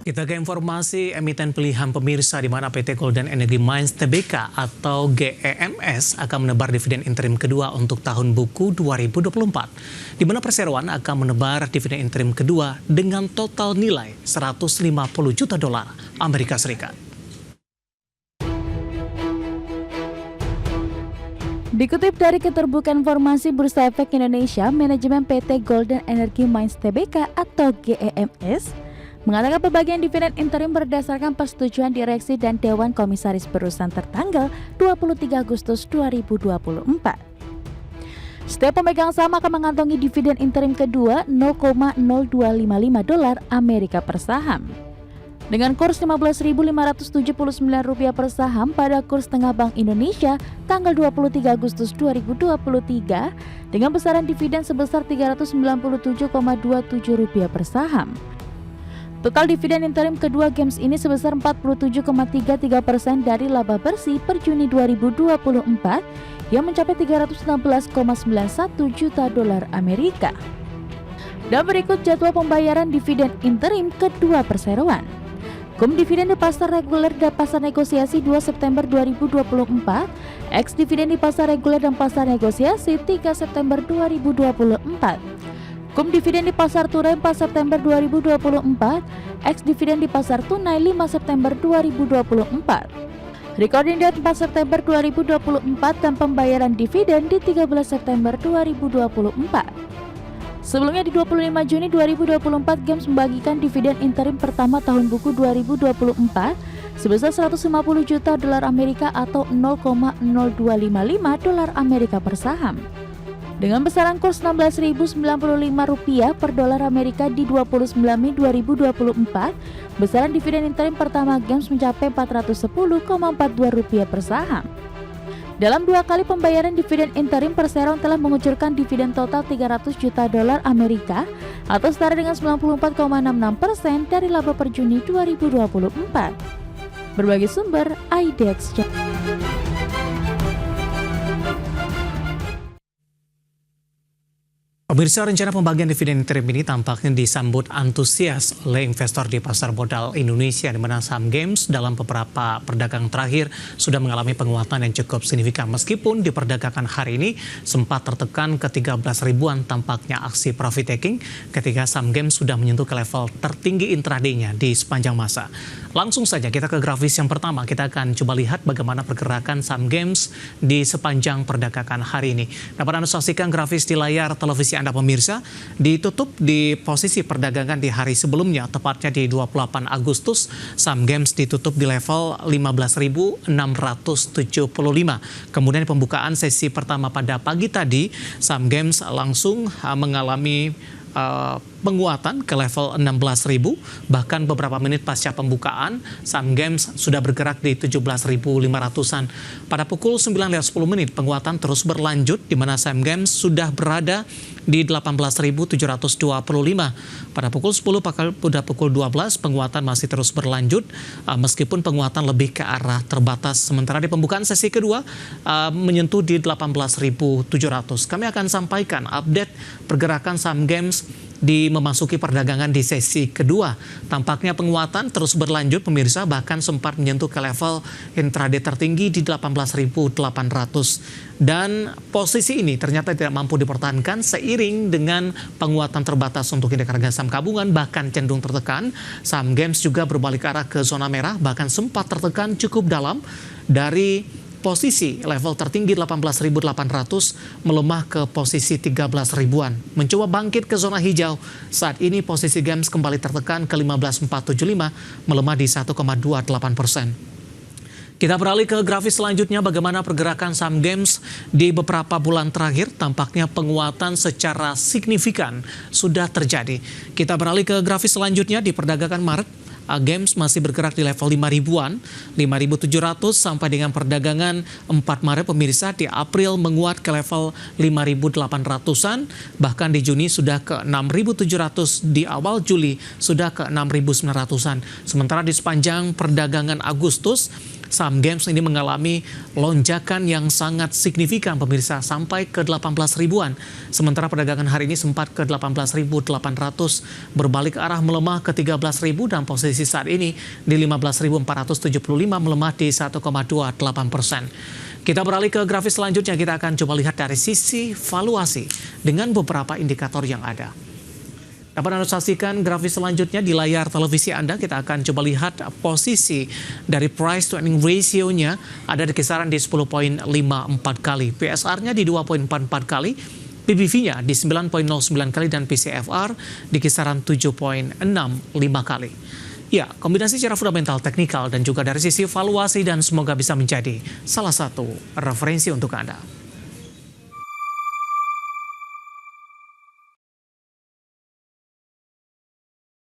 Kita ke informasi emiten pilihan pemirsa di mana PT Golden Energy Mines Tbk atau GEMS akan menebar dividen interim kedua untuk tahun buku 2024. Di mana perseroan akan menebar dividen interim kedua dengan total nilai 150 juta dolar Amerika Serikat. Dikutip dari Keterbukaan Informasi Bursa Efek Indonesia, manajemen PT Golden Energy Mines Tbk atau GEMS mengatakan pembagian dividen interim berdasarkan persetujuan direksi dan Dewan Komisaris perusahaan tertanggal 23 Agustus 2024. Setiap pemegang saham akan mengantongi dividen interim kedua 0,0255 dolar Amerika per saham. Dengan kurs Rp15.579 per saham pada kurs tengah Bank Indonesia tanggal 23 Agustus 2023 dengan besaran dividen sebesar Rp397,27 per saham. Total dividen interim kedua GEMS ini sebesar 47,33% dari laba bersih per Juni 2024 yang mencapai 316,91 juta dolar Amerika. Dan berikut jadwal pembayaran dividen interim kedua perseroan. Dividen di pasar reguler dan pasar negosiasi 2 September 2024, ex dividen di pasar reguler dan pasar negosiasi 3 September 2024. Dividen di pasar tunai 4 September 2024, ex dividen di pasar tunai 5 September 2024. Recording date 4 September 2024 dan pembayaran dividen di 13 September 2024. Sebelumnya di 25 Juni 2024, GEMS membagikan dividen interim pertama tahun buku 2024 sebesar 150 juta dolar Amerika atau 0,0255 dolar Amerika per saham. Dengan besaran kurs Rp16.095 per dolar Amerika di 29 Mei 2024, besaran dividen interim pertama GEMS mencapai Rp410,42 per saham. Dalam 2 kali pembayaran dividen interim, perseroan telah mengucurkan dividen total 300 juta dolar Amerika atau setara dengan 94,66% dari laba per Juni 2024. Berbagai sumber, IDX. Pemirsa, rencana pembagian dividen interim ini tampaknya disambut antusias oleh investor di pasar modal Indonesia, di mana saham GEMS dalam beberapa perdagangan terakhir sudah mengalami penguatan yang cukup signifikan. Meskipun di perdagangan hari ini sempat tertekan ke 13 ribuan tampaknya aksi profit taking ketika saham GEMS sudah menyentuh ke level tertinggi intraday-nya di sepanjang masa. Langsung saja kita ke grafis yang pertama. Kita akan coba lihat bagaimana pergerakan saham GEMS di sepanjang perdagangan hari ini. Dapat Anda saksikan grafis di layar televisi Anda pemirsa, ditutup di posisi perdagangan di hari sebelumnya, tepatnya di 28 Agustus, saham GEMS ditutup di level 15.675. Kemudian pembukaan sesi pertama pada pagi tadi, saham GEMS langsung mengalami penguatan ke level 16.000, bahkan beberapa menit pasca pembukaan saham GEMS sudah bergerak di 17.500-an. Pada pukul 9.10 penguatan terus berlanjut di mana saham GEMS sudah berada di 18.725. Pada pukul 10 pada pukul 12 penguatan masih terus berlanjut meskipun penguatan lebih ke arah terbatas. Sementara di pembukaan sesi kedua menyentuh di 18.700. Kami akan sampaikan update pergerakan saham GEMS di memasuki perdagangan di sesi kedua. Tampaknya penguatan terus berlanjut pemirsa, bahkan sempat menyentuh ke level intraday tertinggi di 18.800. Dan posisi ini ternyata tidak mampu dipertahankan seiring dengan penguatan terbatas untuk indeks harga saham gabungan, bahkan cenderung tertekan. Saham GEMS juga berbalik arah ke zona merah, bahkan sempat tertekan cukup dalam dari posisi level tertinggi 18.800 melemah ke posisi 13 ribuan. Mencoba bangkit ke zona hijau. Saat ini posisi GEMS kembali tertekan ke 15.475, melemah di 1,28%. Kita beralih ke grafis selanjutnya, bagaimana pergerakan saham GEMS di beberapa bulan terakhir. Tampaknya penguatan secara signifikan sudah terjadi. Kita beralih ke grafis selanjutnya di perdagangan Maret. GEMS masih bergerak di level 5 ribuan, 5.700 sampai dengan perdagangan 4 Maret pemirsa. Di April menguat ke level 5.800-an, bahkan di Juni sudah ke 6.700, di awal Juli sudah ke 6.900-an. Sementara di sepanjang perdagangan Agustus, Saham Games ini mengalami lonjakan yang sangat signifikan pemirsa sampai ke 18 ribuan. Sementara perdagangan hari ini sempat ke 18.800, berbalik arah melemah ke 13.000 dan posisi saat ini di 15.475 melemah di 1,28%. Kita beralih ke grafis selanjutnya, kita akan coba lihat dari sisi valuasi dengan beberapa indikator yang ada. Dapat Anda saksikan grafis selanjutnya di layar televisi Anda. Kita akan coba lihat posisi dari price to earning ratio-nya ada di kisaran di 10,54 kali. PSR-nya di 2,44 kali. PBV-nya di 9,09 kali dan PCFR di kisaran 7,65 kali. Ya, kombinasi secara fundamental, teknikal, dan juga dari sisi valuasi dan semoga bisa menjadi salah satu referensi untuk Anda.